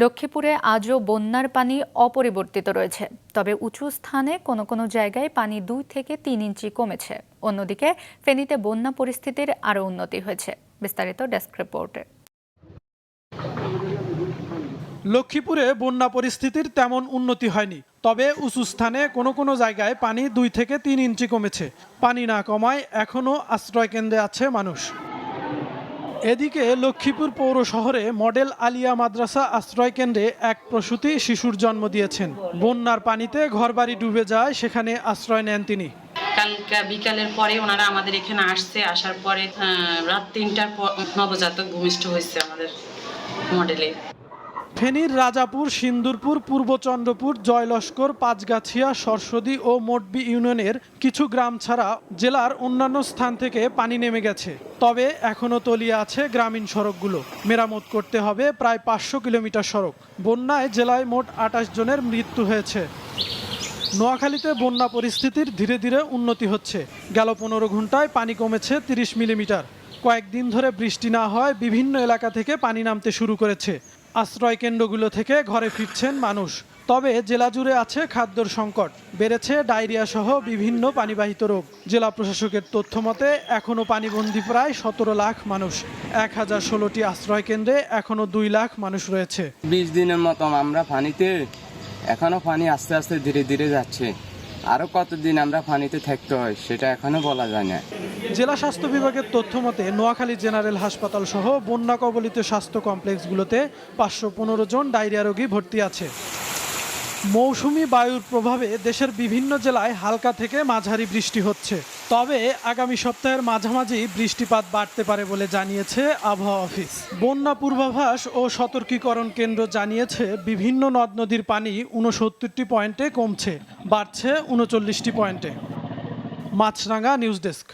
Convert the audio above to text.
লক্ষ্মীপুরে আজও বন্যার পানি অপরিবর্তিত রয়েছে, তবে উঁচু স্থানে কোনো কোনো জায়গায় পানি 2 থেকে 3 ইঞ্চি কমেছে। অন্যদিকে ফেনীতে বন্যা পরিস্থিতির আরও উন্নতি হয়েছে। বিস্তারিত ডেস্ক রিপোর্টে। লক্ষ্মীপুরে বন্যা পরিস্থিতির তেমন উন্নতি হয়নি, তবে উঁচু স্থানে কোনো কোনো জায়গায় পানি 2 থেকে 3 ইঞ্চি কমেছে। পানি না কমায় এখনও আশ্রয় কেন্দ্রে আছে মানুষ। এদিকে লক্ষ্মীপুর পৌর শহরে মডেল আলিয়া মাদ্রাসা আশ্রয় কেন্দ্রে এক প্রসূতি শিশুর জন্ম দিয়েছেন। বন্যার পানিতে ঘরবাড়ি ডুবে যায়, সেখানে আশ্রয় নেন তিনি। কালকে বিকালের পরে ওনারা আমাদের এখানে আসার পরে রাত 3টার পর নবজাতক ভূমিষ্ঠ হয়েছে আমাদের মডেলে। ফেনীর রাজাপুর, সিন্দুরপুর, পূর্ব চন্দ্রপুর, জয়লস্কর, পাঁচগাছিয়া, সরসদী ও মোটবি ইউনিয়নের কিছু গ্রাম ছাড়া জেলার অন্যান্য স্থান থেকে পানি নেমে গেছে। তবে এখনও তলিয়ে আছে গ্রামীণ সড়কগুলো। মেরামত করতে হবে প্রায় 500 কিলোমিটার সড়ক। বন্যায় জেলায় মোট 28 জনের মৃত্যু হয়েছে। নোয়াখালীতে বন্যা পরিস্থিতির ধীরে ধীরে উন্নতি হচ্ছে। গেল 15 ঘন্টায় পানি কমেছে 30 মিলিমিটার। কয়েকদিন ধরে বৃষ্টি না হয় বিভিন্ন এলাকা থেকে পানি নামতে শুরু করেছে। আশ্রয় কেন্দ্রগুলো থেকে ঘরে ফিরছেন মানুষ। তবে জেলা জুড়ে আছে খাদ্যর সংকট, বেড়েছে ডায়রিয়া সহ বিভিন্ন পানিবাহিত রোগ। জেলা প্রশাসকের তথ্য মতে এখনও পানিবন্দী প্রায় 17 লাখ মানুষ। 1016টি আশ্রয় কেন্দ্রে এখনও 2 লাখ মানুষ রয়েছে। 20 দিনের মতো আমরা পানিতে, এখনো পানি আস্তে আস্তে ধীরে ধীরে যাচ্ছে। আরো কতদিন আমরা পানিতে থাকতে হয় সেটা এখনো বলা যায় না। জেলা স্বাস্থ্য বিভাগের তথ্য মতে নোয়াখালী জেনারেল হাসপাতাল সহ বন্যা কবলিত স্বাস্থ্য কমপ্লেক্সগুলোতে 515 জন ডায়রিয়া রোগী ভর্তি আছে। মৌসুমি বায়ুর প্রভাবে দেশের বিভিন্ন জেলায় হালকা থেকে মাঝারি বৃষ্টি হচ্ছে, তবে আগামী সপ্তাহের মাঝামাঝি বৃষ্টিপাত বাড়তে পারে বলে জানিয়েছে আবহাওয়া অফিস। বন্যা পূর্বাভাস ও সতর্কীকরণ কেন্দ্র জানিয়েছে বিভিন্ন নদ নদীর পানি 69টি পয়েন্টে কমছে, বাড়ছে 39টি পয়েন্টে। মাছরাঙ্গা নিউজ ডেস্ক।